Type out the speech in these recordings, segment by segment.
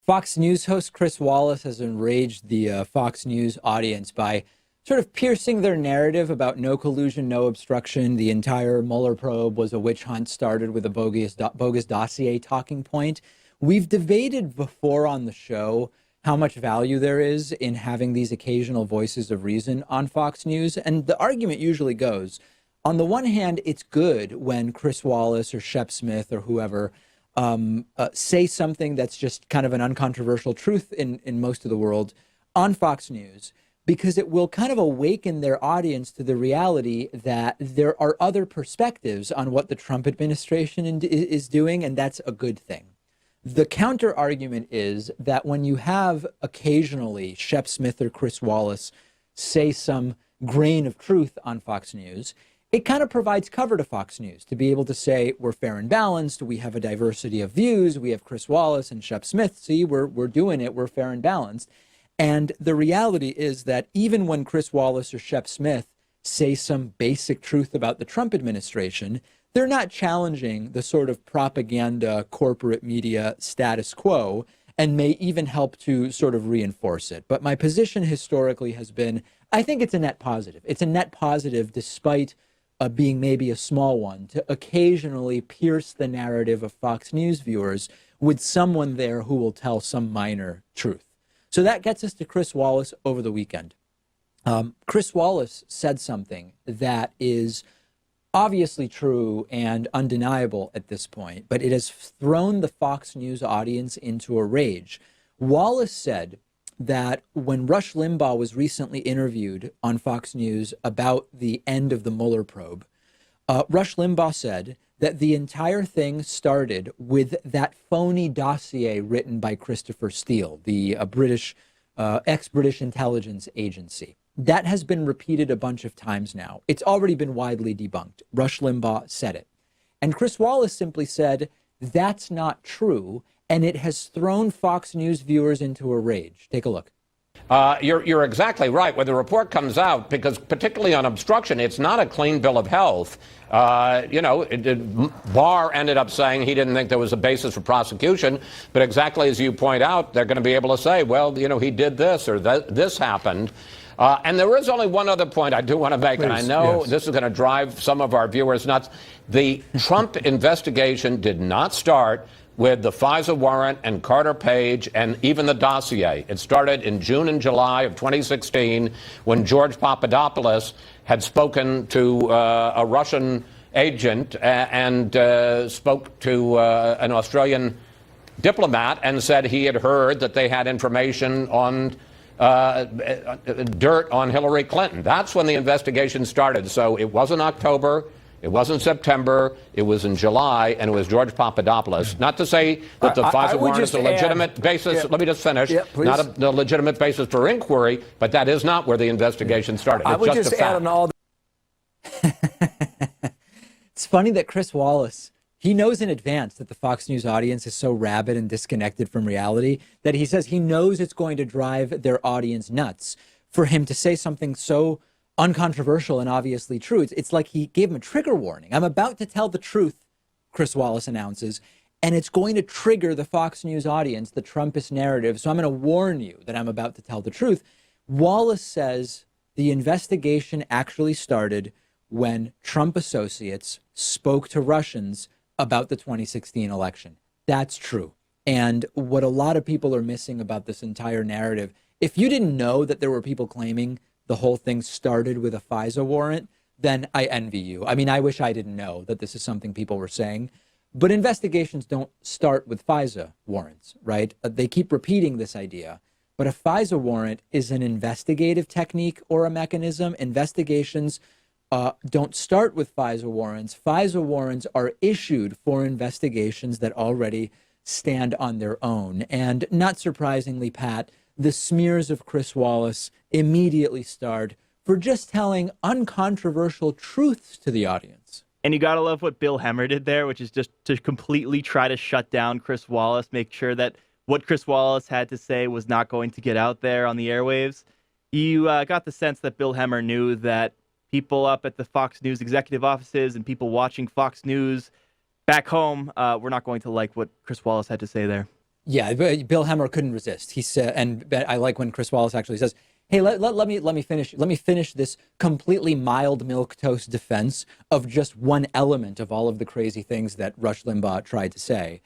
Fox News host Chris Wallace has enraged the Fox News audience by sort of piercing their narrative about no collusion, no obstruction. The entire Mueller probe was a witch hunt started with a bogus dossier talking point. We've debated before on the show how much value there is in having these occasional voices of reason on Fox News. And the argument usually goes, on the one hand, it's good when Chris Wallace or Shep Smith or whoever say something that's just kind of an uncontroversial truth in most of the world on Fox News, because it will kind of awaken their audience to the reality that there are other perspectives on what the Trump administration is doing, and that's a good thing. The counter argument is that when you have occasionally Shep Smith or Chris Wallace say some grain of truth on Fox News, it kind of provides cover to Fox News to be able to say, we're fair and balanced, we have a diversity of views, we have Chris Wallace and Shep Smith, see, we're doing it, we're fair and balanced. And the reality is that even when Chris Wallace or Shep Smith say some basic truth about the Trump administration, they're not challenging the sort of propaganda corporate media status quo and may even help to sort of reinforce it. But my position historically has been, I think it's a net positive. It's a net positive despite being maybe a small one, to occasionally pierce the narrative of Fox News viewers with someone there who will tell some minor truth. So that gets us to Chris Wallace over the weekend. Chris Wallace said something that is obviously true and undeniable at this point, but it has thrown the Fox News audience into a rage. Wallace said that when Rush Limbaugh was recently interviewed on Fox News about the end of the Mueller probe, Rush Limbaugh said that the entire thing started with that phony dossier written by Christopher Steele, the British, ex-British intelligence agency. That has been repeated a bunch of times now. It's already been widely debunked. Rush Limbaugh said it. And Chris Wallace simply said, that's not true, and it has thrown Fox News viewers into a rage. Take a look. You're exactly right. When the report comes out, because particularly on obstruction, it's not a clean bill of health. Barr ended up saying he didn't think there was a basis for prosecution. But exactly as you point out, they're going to be able to say, well, he did this or this happened. And there is only one other point I do want to make, and I know this is going to drive some of our viewers nuts. The Trump investigation did not start with the FISA warrant and Carter Page and even the dossier. It started in June and July of 2016 when George Papadopoulos had spoken to a Russian agent and spoke to an Australian diplomat and said he had heard that they had information on dirt on Hillary Clinton. That's when the investigation started. So it wasn't October. It wasn't September, it was in July, and it was George Papadopoulos. Not to say that the FISA warrant is a legitimate basis. Let me just finish. Not a legitimate basis for inquiry, but that is not where the investigation started. I would just add on all It's funny that Chris Wallace, he knows in advance that the Fox News audience is so rabid and disconnected from reality that he says he knows it's going to drive their audience nuts for him to say something so uncontroversial and obviously true. It's like he gave him a trigger warning. I'm about to tell the truth, Chris Wallace announces, and it's going to trigger the Fox News audience, the Trumpist narrative. So I'm going to warn you that I'm about to tell the truth. Wallace says the investigation actually started when Trump associates spoke to Russians about the 2016 election. That's true. And what a lot of people are missing about this entire narrative, if you didn't know that there were people claiming the whole thing started with a FISA warrant, then I envy you. I mean, I wish I didn't know that this is something people were saying. But investigations don't start with FISA warrants, right? They keep repeating this idea. But a FISA warrant is an investigative technique or a mechanism. Investigations don't start with FISA warrants. FISA warrants are issued for investigations that already stand on their own. And not surprisingly, Pat, the smears of Chris Wallace immediately starred for just telling uncontroversial truths to the audience. And you got to love what Bill Hemmer did there, which is just to completely try to shut down Chris Wallace, make sure that what Chris Wallace had to say was not going to get out there on the airwaves. You got the sense that Bill Hemmer knew that people up at the Fox News executive offices and people watching Fox News back home were not going to like what Chris Wallace had to say there. Yeah, Bill Hemmer couldn't resist. He said, and I like when Chris Wallace actually says, "Hey, let me finish this completely mild milquetoast defense of just one element of all of the crazy things that Rush Limbaugh tried to say."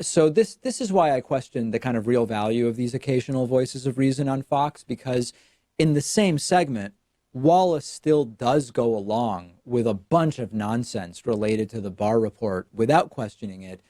So this is why I question the kind of real value of these occasional voices of reason on Fox, because in the same segment, Wallace still does go along with a bunch of nonsense related to the Barr report without questioning it.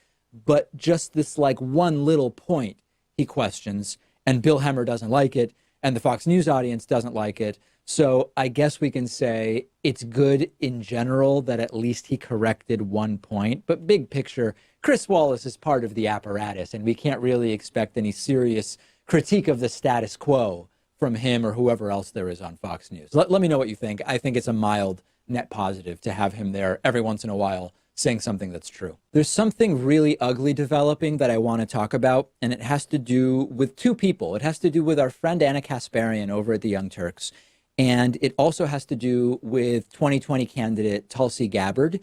But just this like one little point he questions, and Bill Hemmer doesn't like it, and the Fox News audience doesn't like it. So I guess we can say it's good in general that at least he corrected one point. But big picture, Chris Wallace is part of the apparatus, and we can't really expect any serious critique of the status quo from him or whoever else there is on Fox News. Let me know what you think. I think it's a mild net positive to have him there every once in a while saying something that's true. There's something really ugly developing that I want to talk about, and it has to do with two people. It has to do with our friend Ana Kasparian over at the Young Turks, and it also has to do with 2020 candidate Tulsi Gabbard.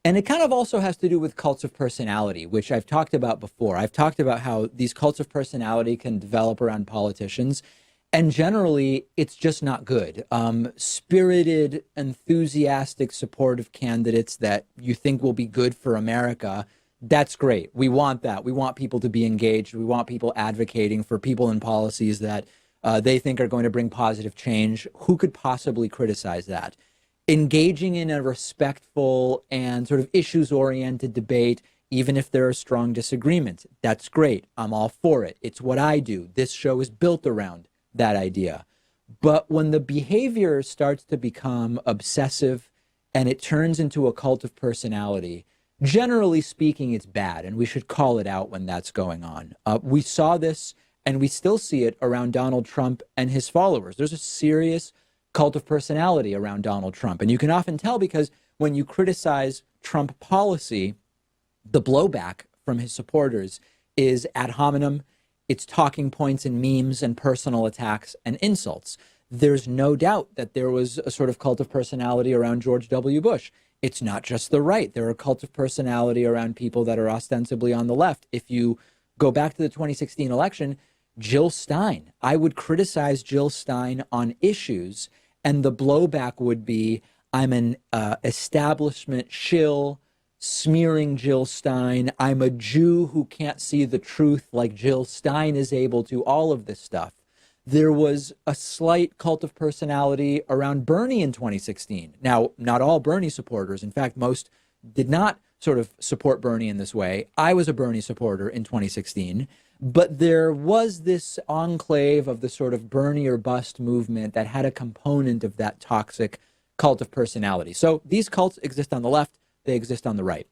And it kind of also has to do with cults of personality, which I've talked about before. I've talked about how these cults of personality can develop around politicians. And generally, it's just not good. Spirited, enthusiastic, supportive candidates that you think will be good for America, that's great. We want that. We want people to be engaged. We want people advocating for people and policies that they think are going to bring positive change. Who could possibly criticize that? Engaging in a respectful and sort of issues-oriented debate, even if there are strong disagreements, that's great. I'm all for it. It's what I do. This show is built around that idea. But when the behavior starts to become obsessive and it turns into a cult of personality, generally speaking, it's bad, and we should call it out when that's going on. We saw this, and we still see it around Donald Trump and his followers. There's a serious cult of personality around Donald Trump, and you can often tell because when you criticize Trump policy, the blowback from his supporters is ad hominem. It's talking points and memes and personal attacks and insults. There's no doubt that there was a sort of cult of personality around George W. Bush. It's not just the right. There are cults of personality around people that are ostensibly on the left. If you go back to the 2016 election, Jill Stein, I would criticize Jill Stein on issues, and the blowback would be, I'm an establishment shill, smearing Jill Stein. I'm a Jew who can't see the truth like Jill Stein is able to, all of this stuff. There was a slight cult of personality around Bernie in 2016. Now, not all Bernie supporters, in fact, most did not sort of support Bernie in this way. I was a Bernie supporter in 2016, but there was this enclave of the sort of Bernie or bust movement that had a component of that toxic cult of personality. So these cults exist on the left. They exist on the right.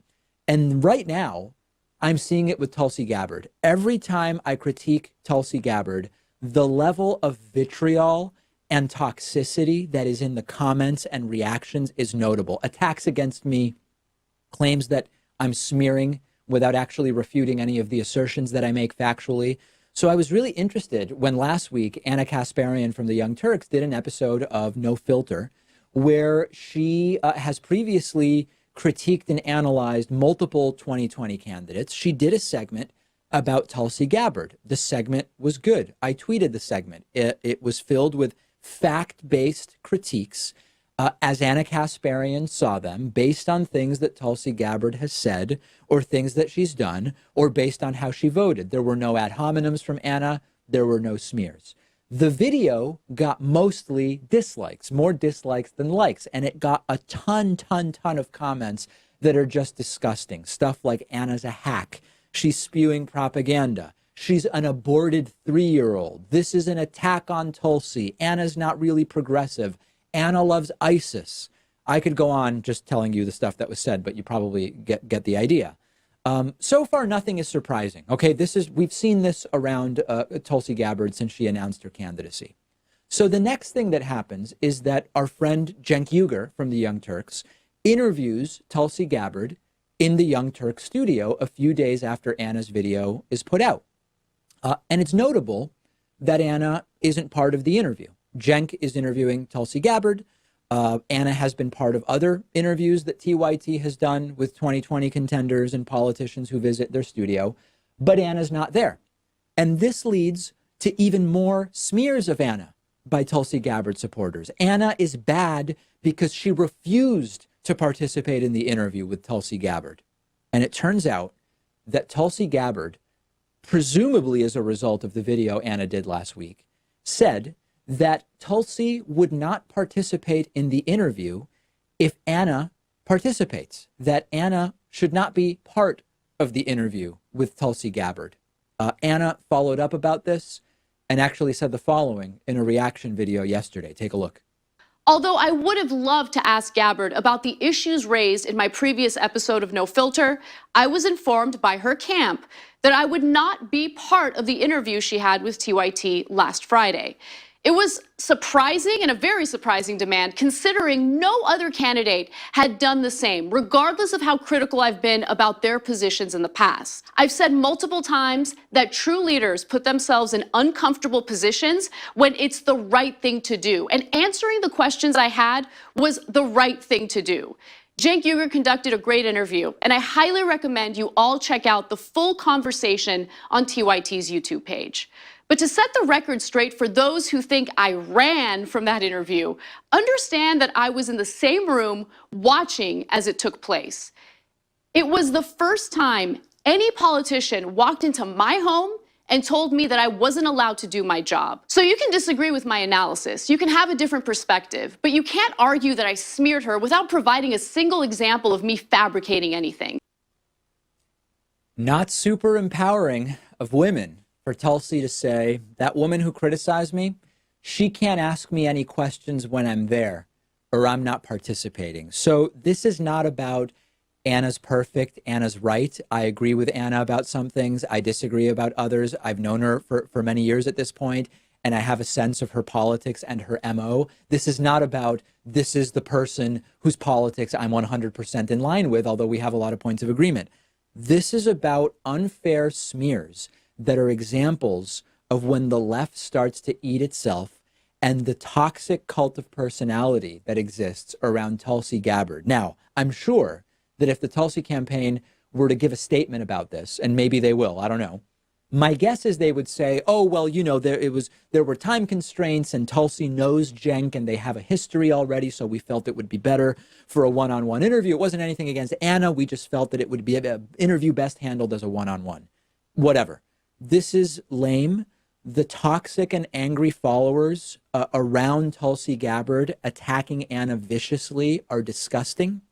And right now, I'm seeing it with Tulsi Gabbard. Every time I critique Tulsi Gabbard, the level of vitriol and toxicity that is in the comments and reactions is notable. Attacks against me, claims that I'm smearing without actually refuting any of the assertions that I make factually. So I was really interested when last week Ana Kasparian from the Young Turks did an episode of No Filter, where she has previously critiqued and analyzed multiple 2020 candidates. She did a segment about Tulsi Gabbard. The segment was good. I tweeted the segment. It was filled with fact-based critiques as Ana Kasparian saw them, based on things that Tulsi Gabbard has said or things that she's done, or based on how she voted. There were no ad hominems from Ana. There were no smears. The video got mostly dislikes, more dislikes than likes, and it got a ton of comments that are just disgusting. Stuff like Anna's a hack. She's spewing propaganda. She's an aborted 3-year-old. This is an attack on Tulsi. Anna's not really progressive. Ana loves ISIS. I could go on just telling you the stuff that was said, but you probably get the idea. So far, nothing is surprising. Okay, we've seen this around Tulsi Gabbard since she announced her candidacy. So the next thing that happens is that our friend Cenk Uygur from the Young Turks interviews Tulsi Gabbard in the Young Turks studio a few days after Anna's video is put out. And it's notable that Ana isn't part of the interview. Cenk is interviewing Tulsi Gabbard. Ana has been part of other interviews that TYT has done with 2020 contenders and politicians who visit their studio, but Ana's not there. And this leads to even more smears of Anna by Tulsi Gabbard supporters. Anna is bad because she refused to participate in the interview with Tulsi Gabbard. And it turns out that Tulsi Gabbard, presumably as a result of the video Anna did last week, said that Tulsi would not participate in the interview if Anna participates, that Anna should not be part of the interview with Tulsi Gabbard. Anna followed up about this and actually said the following in a reaction video yesterday. Take a look. Although I would have loved to ask Gabbard about the issues raised in my previous episode of No Filter, I was informed by her camp that I would not be part of the interview she had with TYT last Friday. It was surprising and a very surprising demand, considering no other candidate had done the same, regardless of how critical I've been about their positions in the past. I've said multiple times that true leaders put themselves in uncomfortable positions when it's the right thing to do. And answering the questions I had was the right thing to do. Cenk Uygur conducted a great interview, and I highly recommend you all check out the full conversation on TYT's YouTube page. But to set the record straight for those who think I ran from that interview, understand that I was in the same room watching as it took place. It was the first time any politician walked into my home and told me that I wasn't allowed to do my job. So you can disagree with my analysis, you can have a different perspective, but you can't argue that I smeared her without providing a single example of me fabricating anything. Not super empowering of women for Tulsi to say, that woman who criticized me, she can't ask me any questions when I'm there or I'm not participating. So this is not about Anna's perfect, Anna's right. I agree with Anna about some things. I disagree about others. I've known her for many years at this point, and I have a sense of her politics and her MO. This is not about, this is the person whose politics I'm 100% in line with, although we have a lot of points of agreement. This is about unfair smears that are examples of when the left starts to eat itself and the toxic cult of personality that exists around Tulsi Gabbard. Now, I'm sure that if the Tulsi campaign were to give a statement about this, and maybe they will, I don't know, my guess is they would say, oh, well, you know, there were time constraints and Tulsi knows Cenk and they have a history already, so we felt it would be better for a one-on-one interview. It wasn't anything against Anna. We just felt that it would be an interview best handled as a one-on-one. Whatever. This is lame. The toxic and angry followers around Tulsi Gabbard attacking Anna viciously are disgusting.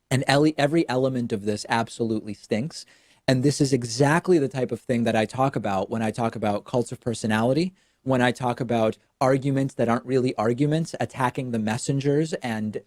And every element of this absolutely stinks. And this is exactly the type of thing that I talk about when I talk about cults of personality, when I talk about arguments that aren't really arguments, attacking the messengers and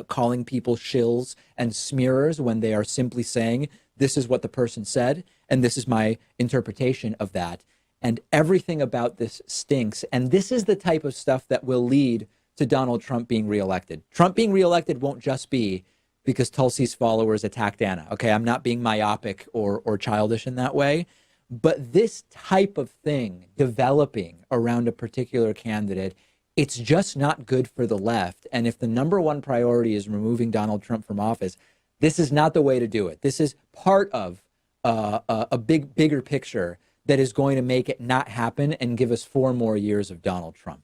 calling people shills and smearers when they are simply saying, this is what the person said, and this is my interpretation of that. And everything about this stinks. And this is the type of stuff that will lead to Donald Trump being reelected. Trump being reelected won't just be because Tulsi's followers attacked Anna. Okay, I'm not being myopic or childish in that way. But this type of thing developing around a particular candidate, it's just not good for the left. And if the number one priority is removing Donald Trump from office, this is not the way to do it. This is part of a bigger picture that is going to make it not happen and give us 4 more years of Donald Trump.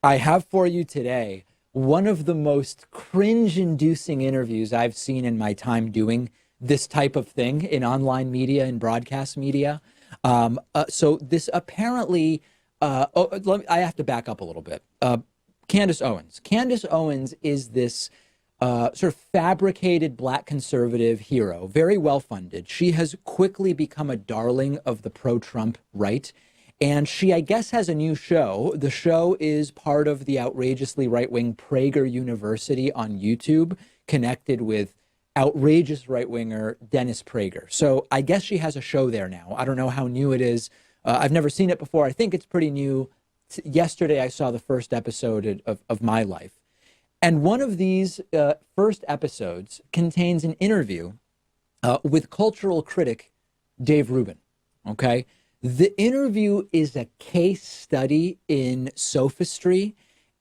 I have for you today one of the most cringe-inducing interviews I've seen in my time doing this type of thing in online media and broadcast media. So this apparently, I have to back up a little bit. Candace Owens. Candace Owens is this sort of fabricated black conservative hero, very well funded. She has quickly become a darling of the pro-Trump right. And she, I guess, has a new show. The show is part of the outrageously right-wing Prager University on YouTube, connected with outrageous right-winger Dennis Prager. So I guess she has a show there now. I don't know how new it is. I've never seen it before. I think it's pretty new. Yesterday, I saw the first episode of My Life. And one of these first episodes contains an interview with cultural critic Dave Rubin, okay? The interview is a case study in sophistry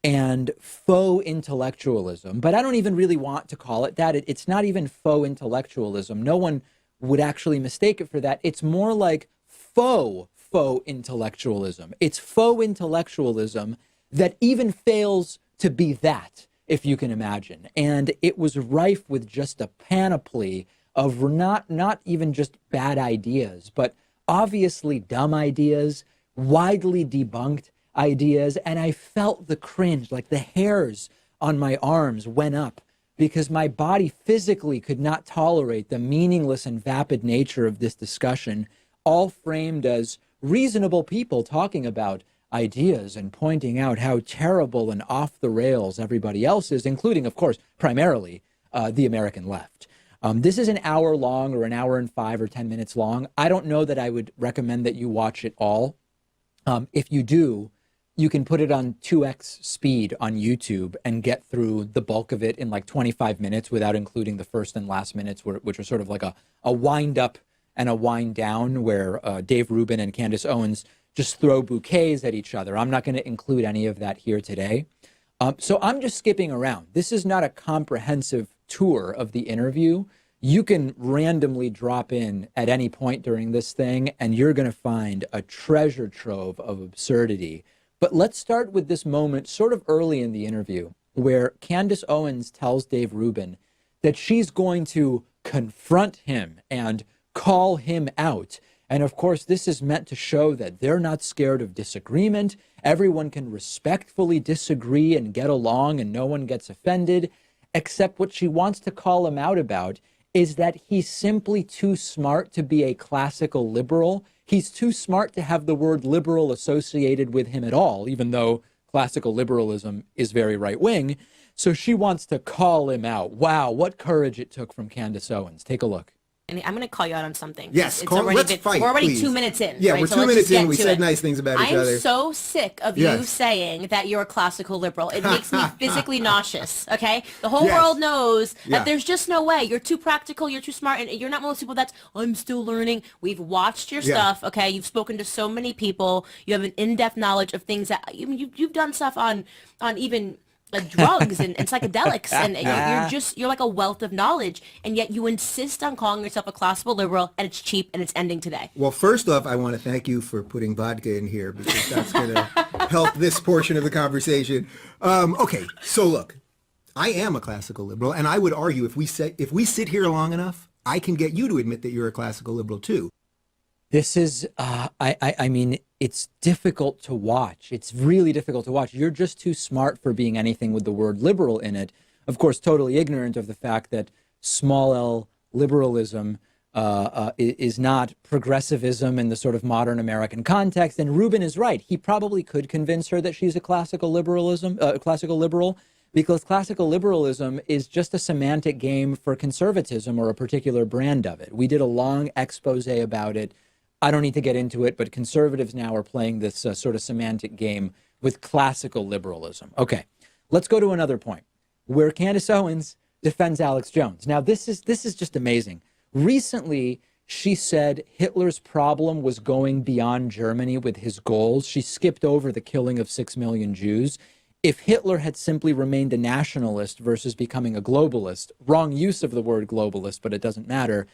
and faux intellectualism, but I don't even really want to call it that. It's not even faux intellectualism. No one would actually mistake it for that. It's more like faux faux intellectualism. It's faux intellectualism that even fails to be that, if you can imagine. And it was rife with just a panoply of not even just bad ideas, but obviously dumb ideas, widely debunked ideas. And I felt the cringe, like the hairs on my arms went up because my body physically could not tolerate the meaningless and vapid nature of this discussion, all framed as reasonable people talking about ideas and pointing out how terrible and off the rails everybody else is, including, of course, primarily the American left. This is an hour long or an hour and 5 or 10 minutes long. I don't know that I would recommend that you watch it all. If you do, you can put it on 2x speed on YouTube and get through the bulk of it in like 25 minutes without including the first and last minutes, which are sort of like a wind up and a wind down where Dave Rubin and Candace Owens just throw bouquets at each other. I'm not going to include any of that here today. So I'm just skipping around. This is not a comprehensive tour of the interview. You can randomly drop in at any point during this thing, and you're going to find a treasure trove of absurdity. But let's start with this moment sort of early in the interview where Candace Owens tells Dave Rubin that she's going to confront him and call him out. And of course, this is meant to show that they're not scared of disagreement. Everyone can respectfully disagree and get along and no one gets offended, except what she wants to call him out about is that he's simply too smart to be a classical liberal. He's too smart to have the word liberal associated with him at all, even though classical liberalism is very right-wing. So she wants to call him out. Wow, what courage it took from Candace Owens. Take a look. And I'm going to call you out on something. Yes, let's fight. We're already please. 2 minutes in. Yeah, right? we're So 2 let's minutes just in. get We to said it. nice things about each I'm other. so sick of you Yes. saying that you're a classical liberal. It makes me physically nauseous, okay? The whole Yes. world knows Yeah. that there's just no way. You're too practical, you're too smart, and you're not one of those people that's, I'm still learning. We've watched your Yeah. stuff, okay? You've spoken to so many people. You have an in-depth knowledge of things that, you've done stuff on even drugs and psychedelics, and you're like a wealth of knowledge, and yet you insist on calling yourself a classical liberal, and it's cheap and it's ending today. Well, first off, I want to thank you for putting vodka in here because that's going to help this portion of the conversation. Okay, so look, I am a classical liberal, and I would argue if we sit here long enough, I can get you to admit that you're a classical liberal too. This is, I mean, it's difficult to watch. It's really difficult to watch. You're just too smart for being anything with the word liberal in it. Of course, totally ignorant of the fact that small l liberalism is not progressivism in the sort of modern American context. And Rubin is right. He probably could convince her that she's a classical liberal, because classical liberalism is just a semantic game for conservatism or a particular brand of it. We did a long expose about it. I don't need to get into it, but conservatives now are playing this sort of semantic game with classical liberalism. Okay, let's go to another point where Candace Owens defends Alex Jones. Now, this is just amazing. Recently, she said Hitler's problem was going beyond Germany with his goals. She skipped over the killing of 6 million Jews. If Hitler had simply remained a nationalist versus becoming a globalist, wrong use of the word globalist, but it doesn't matter,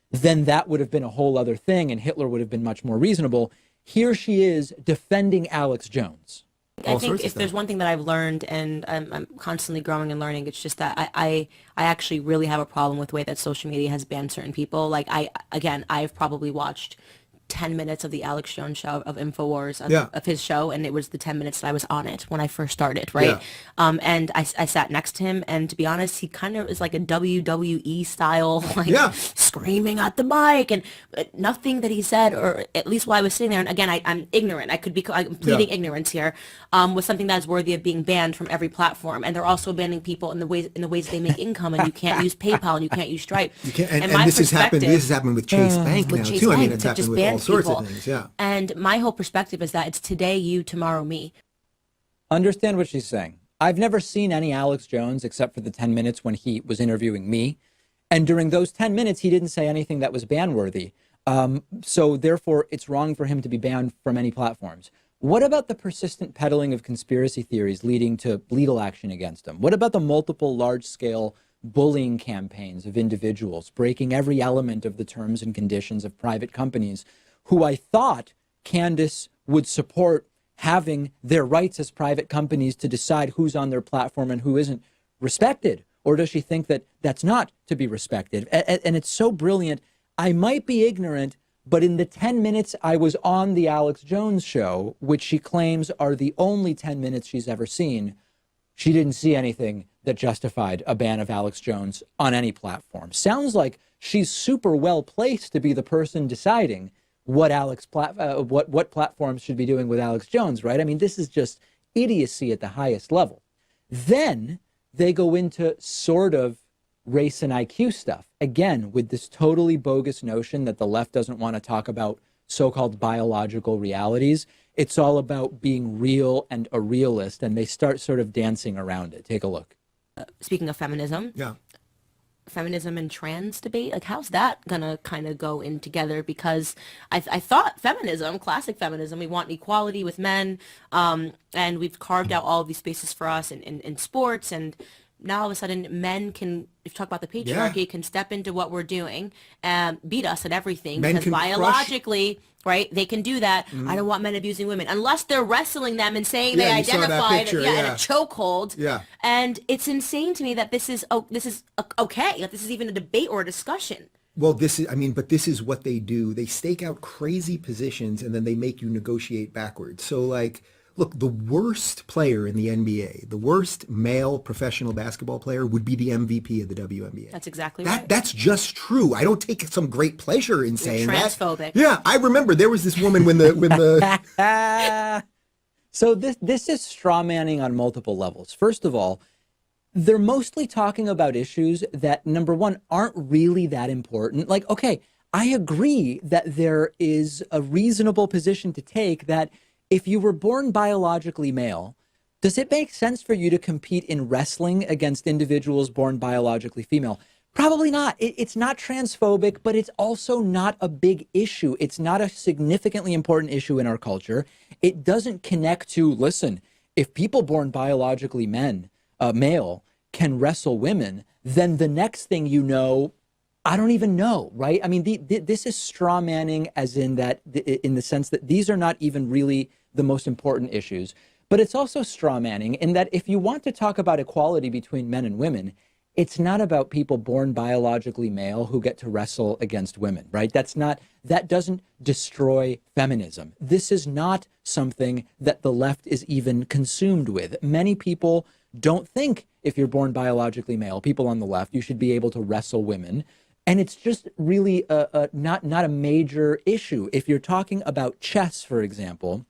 then that would have been a whole other thing and Hitler would have been much more reasonable. Here she is defending Alex Jones. I think if there's one thing that I've learned, and I'm constantly growing and learning, it's just that I actually really have a problem with the way that social media has banned certain people. Like I've probably watched 10 minutes of the Alex Jones show of InfoWars of his show, and it was the 10 minutes that I was on it when I first started, right? Yeah. And I sat next to him, and to be honest, he kind of is like a WWE style, like screaming at the mic, and nothing that he said, or at least while I was sitting there, and again, I'm ignorant, I'm pleading ignorance here, was something that's worthy of being banned from every platform. And they're also banning people in the ways they make income, and you can't use PayPal, and you can't use Stripe. You can't, and this has happened with Chase Bank now too. I mean, it's happened with all sorts of things, yeah. And my whole perspective is that it's today you, tomorrow me. Understand what she's saying. I've never seen any Alex Jones except for the 10 minutes when he was interviewing me. And during those 10 minutes, he didn't say anything that was ban-worthy. So therefore, it's wrong for him to be banned from any platforms. What about the persistent peddling of conspiracy theories leading to legal action against him? What about the multiple large-scale bullying campaigns of individuals breaking every element of the terms and conditions of private companies who I thought Candace would support having their rights as private companies to decide who's on their platform and who isn't respected? Or does she think that that's not to be respected? And it's so brilliant. I might be ignorant, but in the 10 minutes I was on the Alex Jones show, which she claims are the only 10 minutes she's ever seen, she didn't see anything that justified a ban of Alex Jones on any platform. Sounds like she's super well placed to be the person deciding what what platforms should be doing with Alex Jones, right? I mean, this is just idiocy at the highest level. Then they go into sort of race and IQ stuff, again, with this totally bogus notion that the left doesn't want to talk about so-called biological realities. It's all about being real and a realist, and they start sort of dancing around it. Take a look. Speaking of feminism, Yeah. feminism and trans debate, like how's that gonna kind of go in together? Because I thought feminism, classic feminism, we want equality with men, and we've carved out all of these spaces for us in sports, and now all of a sudden men can, if you talk about the patriarchy, can step into what we're doing and beat us at everything. Men because can crush- biologically, right, they can do that. I don't want men abusing women unless they're wrestling them and saying Yeah, they you saw that identified picture, in yeah. a chokehold. Yeah. And it's insane to me that this is okay, that this is even a debate or a discussion. Well, this is, I mean, but this is what they do. They stake out crazy positions and then they make you negotiate backwards. So like, look, the worst player in the NBA, the worst male professional basketball player would be the MVP of the WNBA. That's exactly right. That's just true. I don't take some great pleasure in saying transphobic. that. Yeah, I remember there was this woman when the So this is straw manning on multiple levels. First of all, they're mostly talking about issues that, number one, aren't really that important. Like, okay, I agree that there is a reasonable position to take that if you were born biologically male, does it make sense for you to compete in wrestling against individuals born biologically female? Probably not. It's not transphobic, but it's also not a big issue. It's not a significantly important issue in our culture. It doesn't connect to, listen, if people born biologically male can wrestle women, then the next thing you know, I don't even know, right? I mean, this is straw manning as in that, in the sense that these are not even really the most important issues. But it's also straw manning in that if you want to talk about equality between men and women, it's not about people born biologically male who get to wrestle against women, right? That doesn't destroy feminism. This is not something that the left is even consumed with. Many people don't think if you're born biologically male, people on the left, you should be able to wrestle women. And it's just really not a major issue. If you're talking about chess, for example,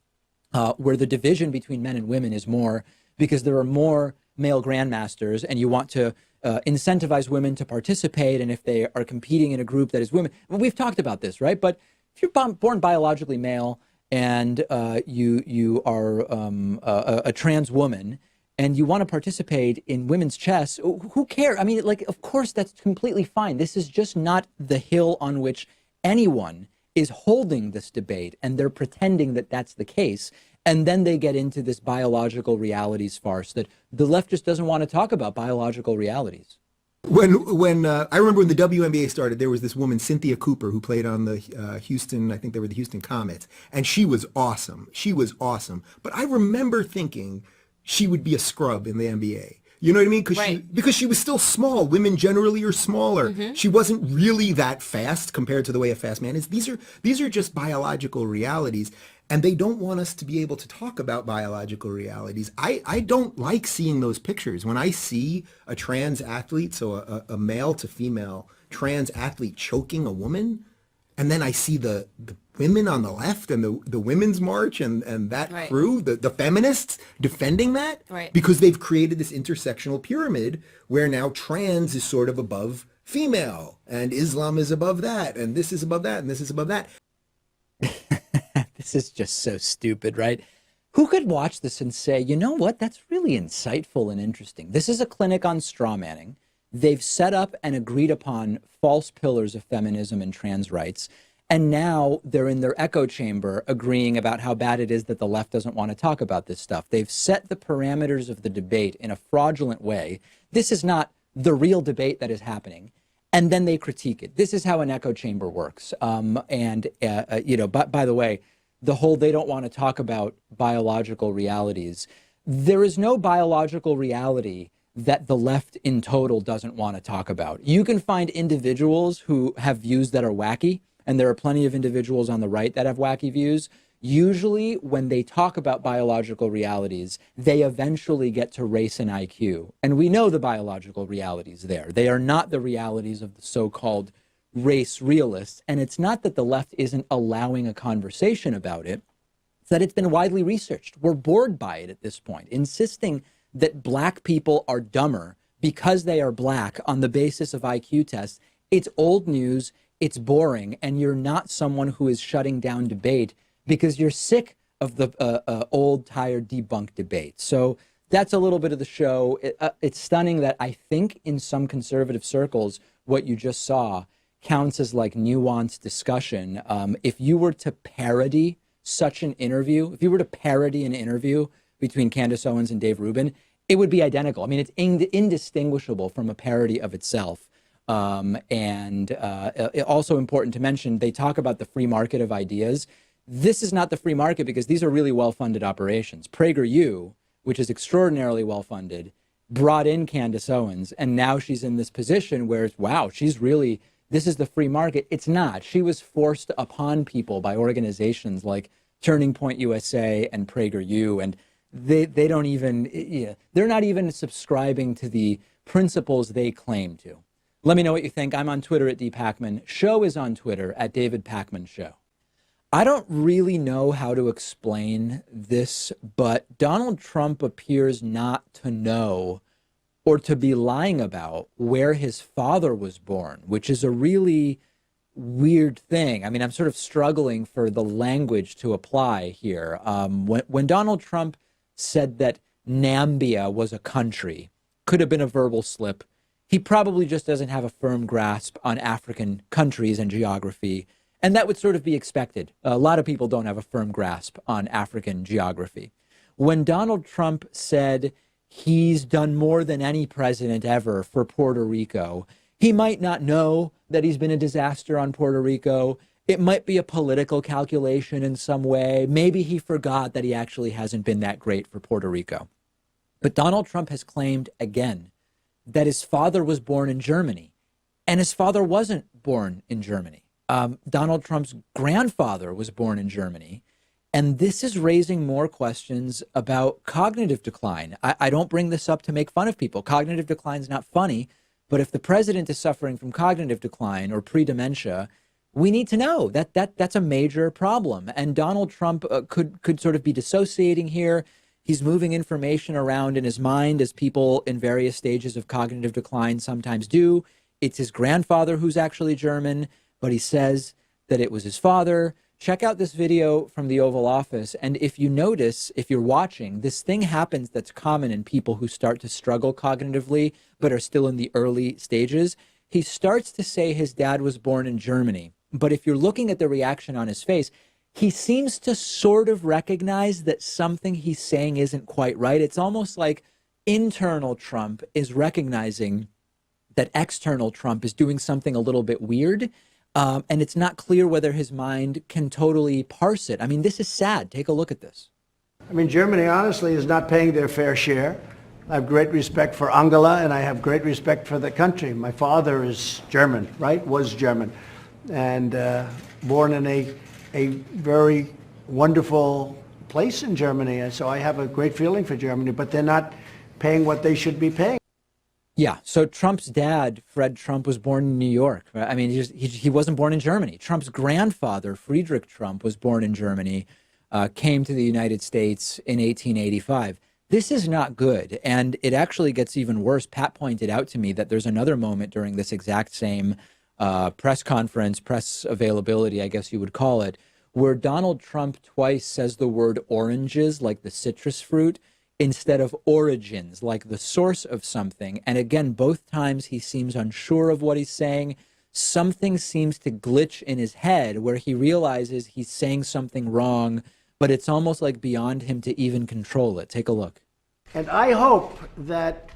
where the division between men and women is more because there are more male grandmasters and you want to incentivize women to participate, and if they are competing in a group that is women, well, we've talked about this, right? But if you're born biologically male and you are a trans woman, and you want to participate in women's chess, who cares? I mean, like, of course, that's completely fine. This is just not the hill on which anyone is holding this debate, and they're pretending that that's the case. And then they get into this biological realities farce that the left just doesn't want to talk about biological realities. When I remember when the WNBA started, there was this woman, Cynthia Cooper, who played on the Houston, I think they were the Houston Comets, and she was awesome. She was awesome. But I remember thinking she would be a scrub in the NBA. You know what I mean? Because she was still small. Women generally are smaller. Mm-hmm. She wasn't really that fast compared to the way a fast man is. These are just biological realities, and they don't want us to be able to talk about biological realities. I don't like seeing those pictures. When I see a trans athlete, so a male to female trans athlete choking a woman, and then I see the women on the left and the women's march and that Right. crew, the feminists defending that, Right. because they've created this intersectional pyramid where now trans is sort of above female and Islam is above that and this is above that and this is above that. This is just so stupid, right? Who could watch this and say, you know what, that's really insightful and interesting. This is a clinic on straw manning. They've set up and agreed upon false pillars of feminism and trans rights. And now they're in their echo chamber agreeing about how bad it is that the left doesn't want to talk about this stuff. They've set the parameters of the debate in a fraudulent way. This is not the real debate that is happening. And then they critique it. This is how an echo chamber works. You know, by the way, the whole they don't want to talk about biological realities. There is no biological reality that the left in total doesn't want to talk about. You can find individuals who have views that are wacky, and there are plenty of individuals on the right that have wacky views. Usually when they talk about biological realities, they eventually get to race and IQ. And we know the biological realities there. They are not the realities of the so-called race realists. And it's not that the left isn't allowing a conversation about it. It's that it's been widely researched. We're bored by it at this point. Insisting that black people are dumber because they are black on the basis of IQ tests, it's old news, it's boring, and you're not someone who is shutting down debate because you're sick of the old, tired, debunked debate. So that's a little bit of the show. It's stunning that I think in some conservative circles, what you just saw counts as like nuanced discussion. If you were to parody such an interview, if you were to parody an interview between Candace Owens and Dave Rubin, it would be identical. I mean, it's indistinguishable from a parody of itself. Also important to mention, they talk about the free market of ideas. This is not the free market because these are really well-funded operations. PragerU, which is extraordinarily well-funded, brought in Candace Owens, and now she's in this position where, wow, this is the free market. It's not. She was forced upon people by organizations like Turning Point USA and PragerU, and they don't even, they're not even subscribing to the principles they claim to. Let me know what you think. I'm on Twitter at dpacman. Show is on Twitter at David Pakman Show. I don't really know how to explain this, but Donald Trump appears not to know or to be lying about where his father was born, which is a really weird thing. I mean, I'm sort of struggling for the language to apply here. When Donald Trump said that Nambia was a country, could have been a verbal slip. He probably just doesn't have a firm grasp on African countries and geography. And that would sort of be expected. A lot of people don't have a firm grasp on African geography. When Donald Trump said he's done more than any president ever for Puerto Rico, he might not know that he's been a disaster on Puerto Rico. It might be a political calculation in some way. Maybe he forgot that he actually hasn't been that great for Puerto Rico. But Donald Trump has claimed again that his father was born in Germany, and his father wasn't born in Germany. Donald Trump's grandfather was born in Germany, and this is raising more questions about cognitive decline. I don't bring this up to make fun of people. Cognitive decline is not funny, but if the president is suffering from cognitive decline or pre-dementia, we need to know that that's a major problem. And Donald Trump could sort of be dissociating here. He's moving information around in his mind, as people in various stages of cognitive decline sometimes do. It's his grandfather who's actually German, but he says that it was his father. Check out this video from the Oval Office. And if you notice, if you're watching, this thing happens that's common in people who start to struggle cognitively, but are still in the early stages. He starts to say his dad was born in Germany. But if you're looking at the reaction on his face, he seems to sort of recognize that something he's saying isn't quite right. It's almost like internal Trump is recognizing that external Trump is doing something a little bit weird. And it's not clear whether his mind can totally parse it. I mean, this is sad. Take a look at this. I mean, Germany, honestly, is not paying their fair share. I have great respect for Angela, and I have great respect for the country. My father is German, right? Was German. And born in a very wonderful place in Germany. And so I have a great feeling for Germany, but they're not paying what they should be paying. Yeah, so Trump's dad, Fred Trump, was born in New York. I mean, he wasn't born in Germany. Trump's grandfather, Friedrich Trump, was born in Germany, came to the United States in 1885. This is not good, and it actually gets even worse. Pat pointed out to me that there's another moment during this exact same press conference, press availability, I guess you would call it, where Donald Trump twice says the word oranges, like the citrus fruit, instead of origins, like the source of something. And again, both times he seems unsure of what he's saying. Something seems to glitch in his head where he realizes he's saying something wrong, but it's almost like beyond him to even control it. Take a look. And I hope that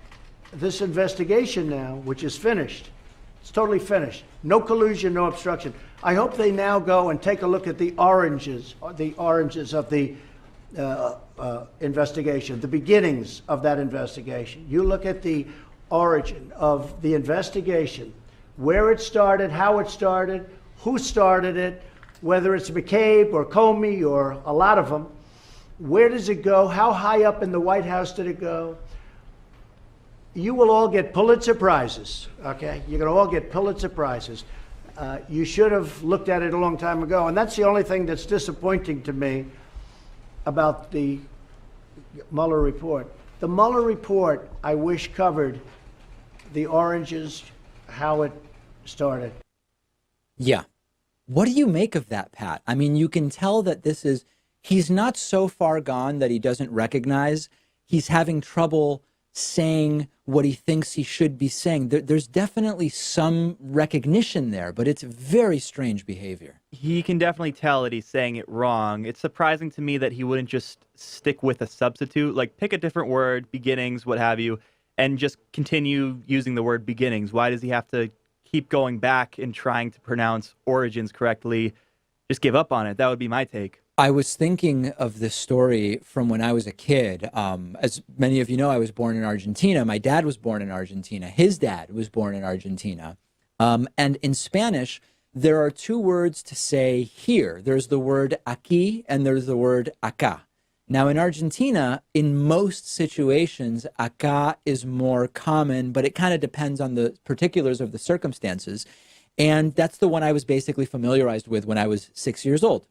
this investigation now, which is finished, It's totally finished. No collusion, no obstruction. I hope they now go and take a look at the oranges of the investigation, the beginnings of that investigation. You look at the origin of the investigation, where it started, how it started, who started it, whether it's McCabe or Comey or a lot of them. Where does it go? How high up in the White House did it go? You will all get Pulitzer Prizes, okay? You're going to all get Pulitzer Prizes. You should have looked at it a long time ago. And that's the only thing that's disappointing to me about the Mueller report. The Mueller report, I wish, covered the oranges, how it started. Yeah. What do you make of that, Pat? I mean, you can tell that he's not so far gone that he doesn't recognize he's having trouble saying what he thinks he should be saying. There's definitely some recognition there, but it's very strange behavior. He can definitely tell that he's saying it wrong. It's surprising to me that he wouldn't just stick with a substitute, like pick a different word, beginnings, what have you, and just continue using the word beginnings. Why does he have to keep going back and trying to pronounce origins correctly? Just give up on it. That would be my take. I was thinking of this story from when I was a kid. As many of you know, I was born in Argentina. My dad was born in Argentina. His dad was born in Argentina. And in Spanish, there are two words to say here. There's the word aquí and there's the word acá. Now, in Argentina, in most situations, acá is more common, but it kind of depends on the particulars of the circumstances. And that's the one I was basically familiarized with when I was 6 years old.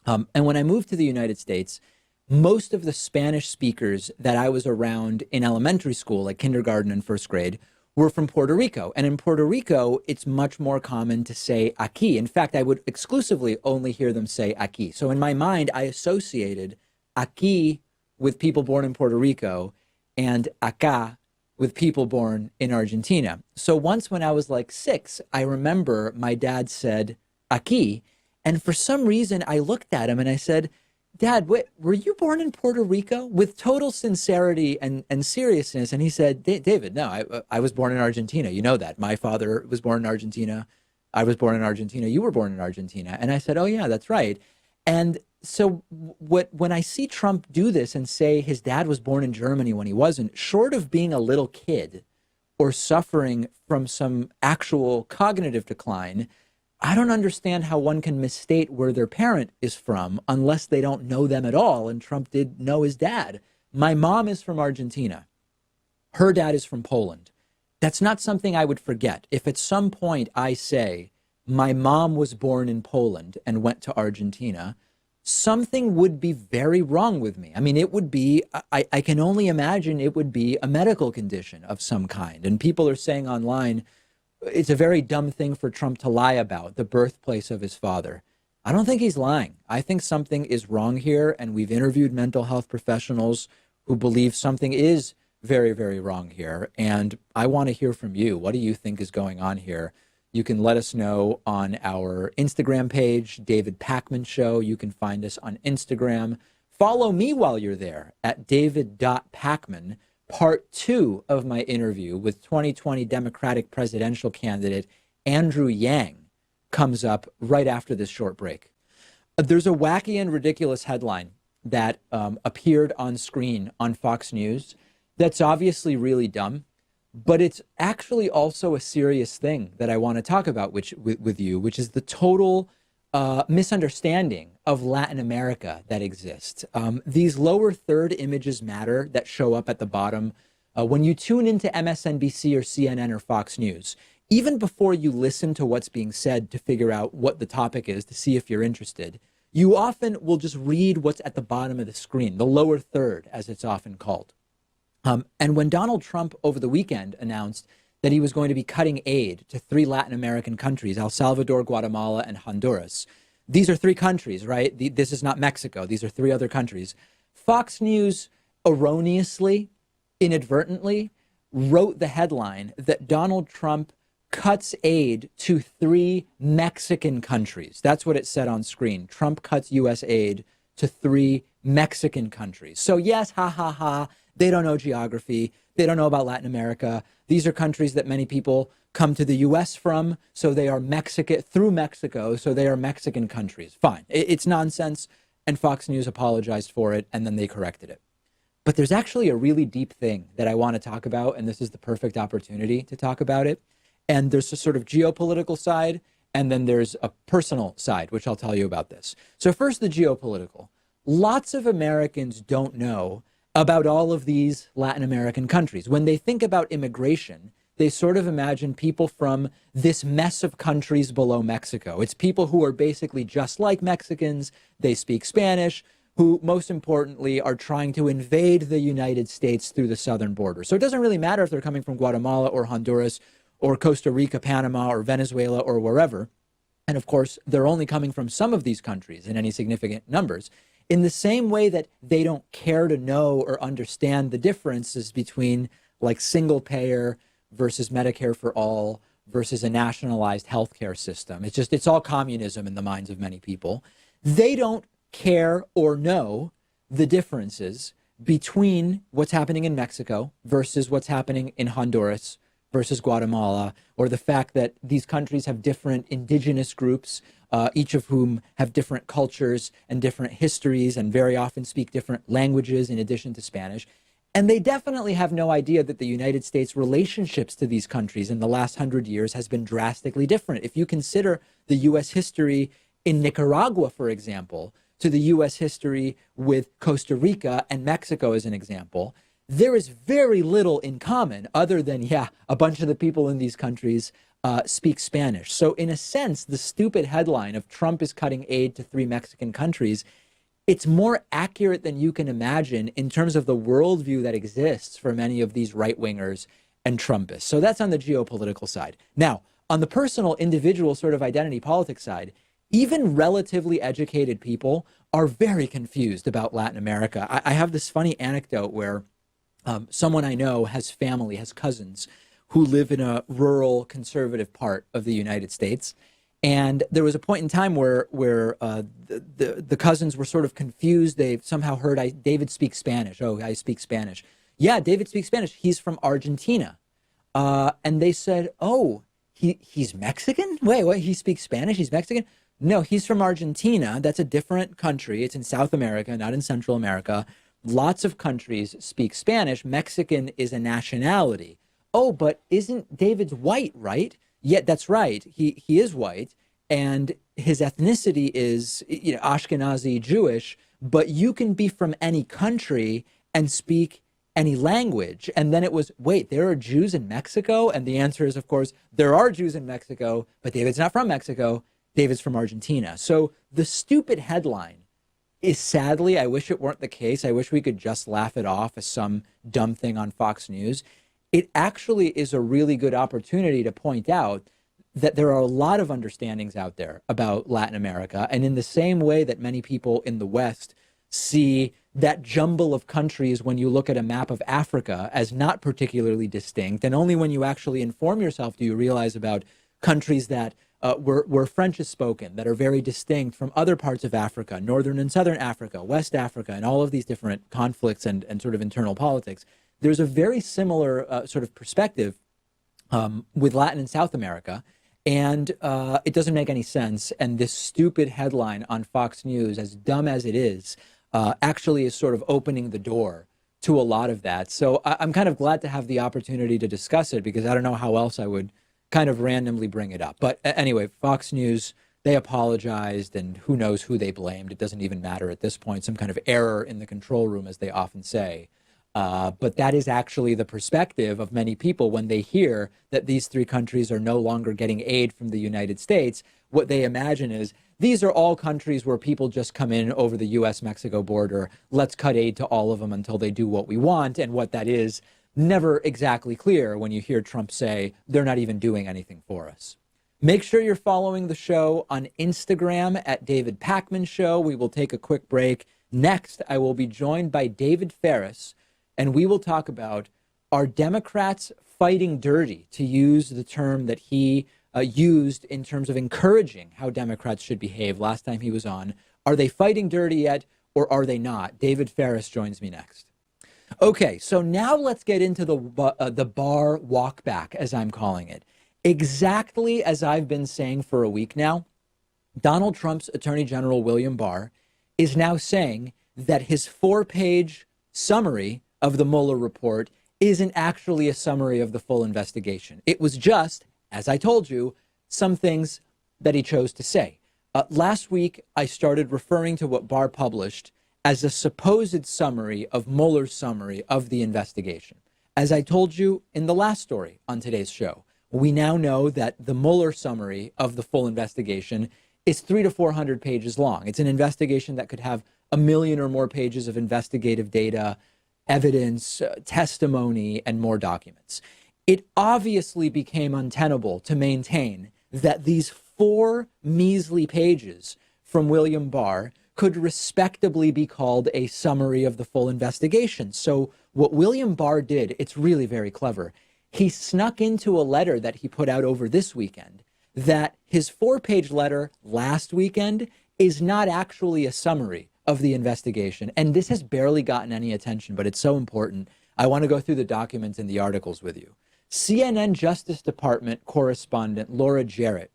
And when I moved to the United States, most of the Spanish speakers that I was around in elementary school, like kindergarten and first grade, were from Puerto Rico. And in Puerto Rico, it's much more common to say aquí. In fact, I would exclusively only hear them say aquí. So in my mind, I associated aquí with people born in Puerto Rico and acá with people born in Argentina. So once when I was like 6, I remember my dad said aquí. And for some reason, I looked at him and I said, Dad, were you born in Puerto Rico? With total sincerity and seriousness. And he said, David, no, I was born in Argentina. You know that. My father was born in Argentina. I was born in Argentina. You were born in Argentina. And I said, oh, yeah, that's right. And so when I see Trump do this and say his dad was born in Germany when he wasn't, short of being a little kid or suffering from some actual cognitive decline, I don't understand how one can misstate where their parent is from unless they don't know them at all. And Trump did know his dad. My mom is from Argentina. Her dad is from Poland. That's not something I would forget. If at some point I say my mom was born in Poland and went to Argentina, something would be very wrong with me. I mean, it would be, I can only imagine it would be a medical condition of some kind. And people are saying online, it's a very dumb thing for Trump to lie about, the birthplace of his father. I don't think he's lying. I think something is wrong here, and we've interviewed mental health professionals who believe something is very, very wrong here. And I want to hear from you. What do you think is going on here? You can let us know on our Instagram page, David Pakman Show. You can find us on Instagram. Follow me while you're there at david.pakman. Part 2 of my interview with 2020 Democratic presidential candidate Andrew Yang comes up right after this short break. There's a wacky and ridiculous headline that appeared on screen on Fox News that's obviously really dumb, but it's actually also a serious thing that I want to talk about with you, which is the total misunderstanding of Latin America that exists. These lower third images matter that show up at the bottom when you tune into MSNBC or CNN or Fox News. Even before you listen to what's being said to figure out what the topic is, to see if you're interested, you often will just read what's at the bottom of the screen, the lower third, as it's often called. And when Donald Trump over the weekend announced that he was going to be cutting aid to 3 Latin American countries, El Salvador, Guatemala, and Honduras. These are 3 countries, right? This is not Mexico. These are 3 other countries. Fox News erroneously, inadvertently, wrote the headline that Donald Trump cuts aid to 3 Mexican countries. That's what it said on screen. Trump cuts U.S. aid to 3 Mexican countries. So yes, ha ha ha, they don't know geography. They don't know about Latin America. These are countries that many people come to the US from, so they are Mexican through Mexico, so they are Mexican countries. Fine. It's nonsense, and Fox News apologized for it, and then they corrected it. But there's actually a really deep thing that I want to talk about, and this is the perfect opportunity to talk about it. And there's a sort of geopolitical side, and then there's a personal side, which I'll tell you about this. So first, the geopolitical. Lots of Americans don't know about all of these Latin American countries. When they think about immigration, they sort of imagine people from this mess of countries below Mexico. It's people who are basically just like Mexicans. They speak Spanish, who most importantly are trying to invade the United States through the southern border. So it doesn't really matter if they're coming from Guatemala or Honduras or Costa Rica, Panama, or Venezuela, or wherever. And of course, they're only coming from some of these countries in any significant numbers. In the same way that they don't care to know or understand the differences between like single payer versus Medicare for all versus a nationalized healthcare system. It's all communism in the minds of many people. They don't care or know the differences between what's happening in Mexico versus what's happening in Honduras versus Guatemala, or the fact that these countries have different indigenous groups, each of whom have different cultures and different histories and very often speak different languages in addition to Spanish. And they definitely have no idea that the United States' relationships to these countries in the last 100 years has been drastically different. If you consider the U.S. history in Nicaragua, for example, to the U.S. history with Costa Rica and Mexico as an example, there is very little in common other than, a bunch of the people in these countries speak Spanish. So in a sense, the stupid headline of Trump is cutting aid to 3 Mexican countries, it's more accurate than you can imagine in terms of the worldview that exists for many of these right-wingers and Trumpists. So that's on the geopolitical side. Now, on the personal, individual sort of identity politics side, even relatively educated people are very confused about Latin America. I have this funny anecdote where someone I know has family, has cousins who live in a rural conservative part of the United States. And there was a point in time where the cousins were sort of confused. They somehow heard David speaks Spanish. Oh, I speak Spanish. Yeah, David speaks Spanish. He's from Argentina. And they said, oh, he's Mexican? Wait, he speaks Spanish? He's Mexican? No, he's from Argentina. That's a different country. It's in South America, not in Central America. Lots of countries speak Spanish. Mexican is a nationality. Oh, but isn't David's white, right? Yeah, that's right. He is white, and his ethnicity is Ashkenazi Jewish, but you can be from any country and speak any language. And then it was, wait, there are Jews in Mexico? And the answer is, of course, there are Jews in Mexico, but David's not from Mexico. David's from Argentina. So the stupid headline is, sadly, I wish it weren't the case. I wish we could just laugh it off as some dumb thing on Fox News. It actually is a really good opportunity to point out that there are a lot of understandings out there about Latin America. And in the same way that many people in the West see that jumble of countries when you look at a map of Africa as not particularly distinct, and only when you actually inform yourself do you realize about countries that where French is spoken, that are very distinct from other parts of Africa, Northern and Southern Africa, West Africa, and all of these different conflicts and sort of internal politics. There's a very similar sort of perspective with Latin and South America, and it doesn't make any sense. And this stupid headline on Fox News, as dumb as it is, actually is sort of opening the door to a lot of that. So I'm kind of glad to have the opportunity to discuss it, because I don't know how else I would kind of randomly bring it up. But anyway, Fox News, they apologized, and who knows who they blamed. It doesn't even matter at this point. Some kind of error in the control room, as they often say. But that is actually the perspective of many people when they hear that these 3 countries are no longer getting aid from the United States. What they imagine is, these are all countries where people just come in over the U.S.-Mexico border. Let's cut aid to all of them until they do what we want. And what that is, never exactly clear when you hear Trump say they're not even doing anything for us. Make sure you're following the show on Instagram at David Pakman Show. We will take a quick break. Next, I will be joined by David Ferris, and we will talk about, are Democrats fighting dirty, to use the term that he used in terms of encouraging how Democrats should behave last time he was on. Are they fighting dirty yet, or are they not? David Ferris joins me next. Okay, so now let's get into the Barr walk back, as I'm calling it. Exactly as I've been saying for a week now, Donald Trump's Attorney General William Barr is now saying that his 4-page summary of the Mueller report isn't actually a summary of the full investigation. It was just, as I told you, some things that he chose to say. Last week, I started referring to what Barr published as a supposed summary of Mueller's summary of the investigation. As I told you in the last story on today's show, we now know that the Mueller summary of the full investigation is 300 to 400 pages long. It's an investigation that could have 1 million or more pages of investigative data, evidence, testimony, and more documents. It obviously became untenable to maintain that these 4 measly pages from William Barr could respectably be called a summary of the full investigation. So what William Barr did, it's really very clever. He snuck into a letter that he put out over this weekend that his 4-page letter last weekend is not actually a summary of the investigation. And this has barely gotten any attention, but it's so important. I want to go through the documents and the articles with you. CNN Justice Department correspondent Laura Jarrett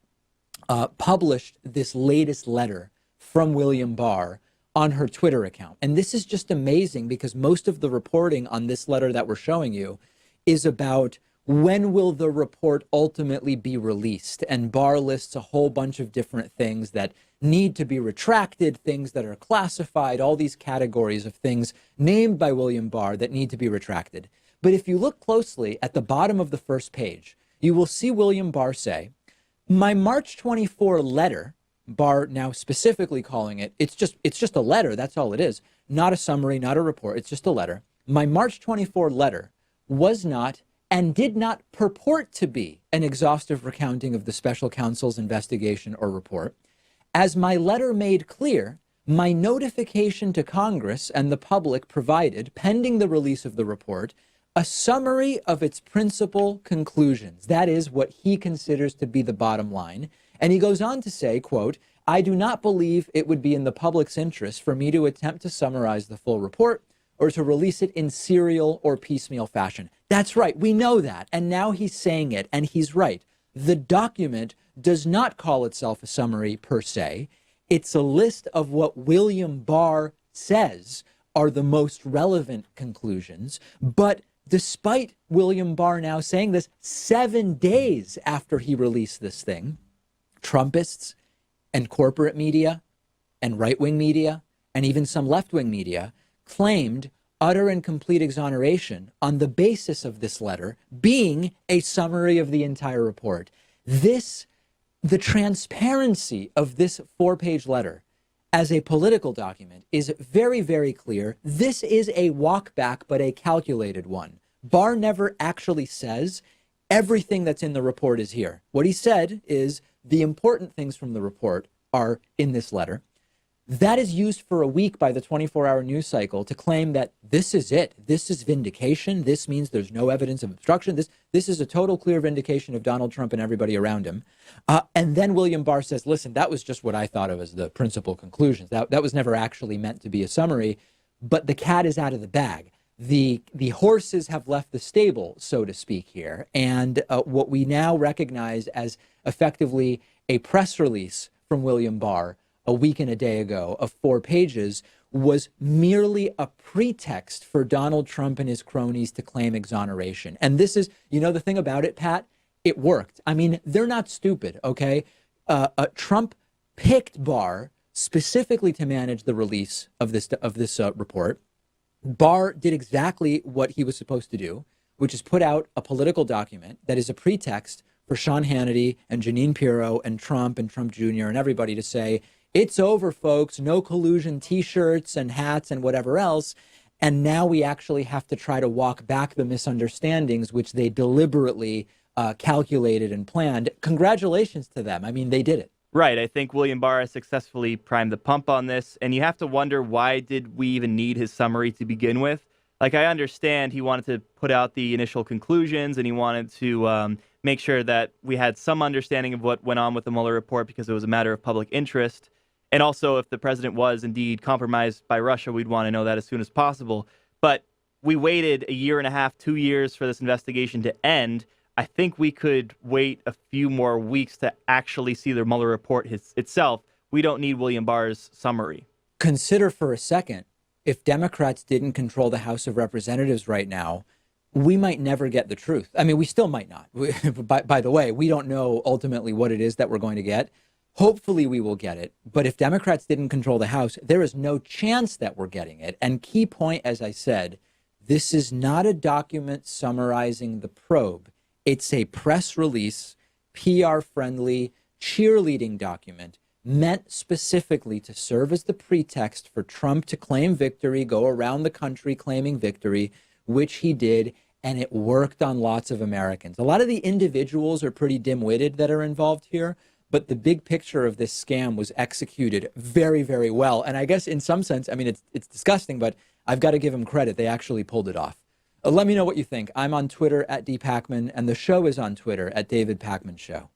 published this latest letter from William Barr on her Twitter account. And this is just amazing because most of the reporting on this letter that we're showing you is about when will the report ultimately be released. And Barr lists a whole bunch of different things that need to be retracted, things that are classified, all these categories of things named by William Barr that need to be retracted. But if you look closely at the bottom of the first page, you will see William Barr say, my March 24 letter, Barr now specifically calling it, it's just a letter, that's all it is, not a summary, not a report, it's just a letter. My March 24 letter was not and did not purport to be an exhaustive recounting of the special counsel's investigation or report. As my letter made clear, my notification to Congress and the public provided, pending the release of the report, a summary of its principal conclusions. That is what he considers to be the bottom line. And he goes on to say, quote, I do not believe it would be in the public's interest for me to attempt to summarize the full report or to release it in serial or piecemeal fashion. That's right. We know that. And now he's saying it, and he's right. The document does not call itself a summary per se. It's a list of what William Barr says are the most relevant conclusions. But despite William Barr now saying this 7 days after he released this thing, Trumpists and corporate media and right-wing media and even some left-wing media claimed utter and complete exoneration on the basis of this letter being a summary of the entire report. The transparency of this 4-page letter as a political document is very, very clear. This is a walk back, but a calculated one. Barr never actually says everything that's in the report is here. What he said is the important things from the report are in this letter. That is used for a week by the 24-hour news cycle to claim that this is it. This is vindication. This means there's no evidence of obstruction. This is a total clear vindication of Donald Trump and everybody around him. And then William Barr says, listen, that was just what I thought of as the principal conclusions. That was never actually meant to be a summary, but the cat is out of the bag. The horses have left the stable, so to speak here. And what we now recognize as effectively a press release from William Barr a week and a day ago of 4 pages was merely a pretext for Donald Trump and his cronies to claim exoneration. And this is, the thing about it, Pat, it worked. I mean, they're not stupid, okay? Trump picked Barr specifically to manage the release of this report. Barr did exactly what he was supposed to do, which is put out a political document that is a pretext for Sean Hannity and Jeanine Pirro and Trump Jr. and everybody to say, it's over, folks, no collusion T-shirts and hats and whatever else. And now we actually have to try to walk back the misunderstandings, which they deliberately calculated and planned. Congratulations to them. I mean, they did it. Right. I think William Barr has successfully primed the pump on this. And you have to wonder, why did we even need his summary to begin with? Like, I understand he wanted to put out the initial conclusions and he wanted to make sure that we had some understanding of what went on with the Mueller report because it was a matter of public interest. And also, if the president was indeed compromised by Russia, we'd want to know that as soon as possible. But we waited a year and a half, 2 years for this investigation to end. I think we could wait a few more weeks to actually see the Mueller report itself. We don't need William Barr's summary. Consider for a second, if Democrats didn't control the House of Representatives right now, we might never get the truth. I mean, we still might not. By the way, we don't know ultimately what it is that we're going to get. Hopefully we will get it. But if Democrats didn't control the House, there is no chance that we're getting it. And key point, as I said, this is not a document summarizing the probe. It's a press release, PR-friendly, cheerleading document meant specifically to serve as the pretext for Trump to claim victory, go around the country claiming victory, which he did, and it worked on lots of Americans. A lot of the individuals are pretty dim-witted that are involved here, but the big picture of this scam was executed very, very well. And I guess in some sense, I mean, it's disgusting, but I've got to give them credit. They actually pulled it off. Let me know what you think. I'm on Twitter @DPACMAN, and the show is on Twitter @DavidPACMAN Show.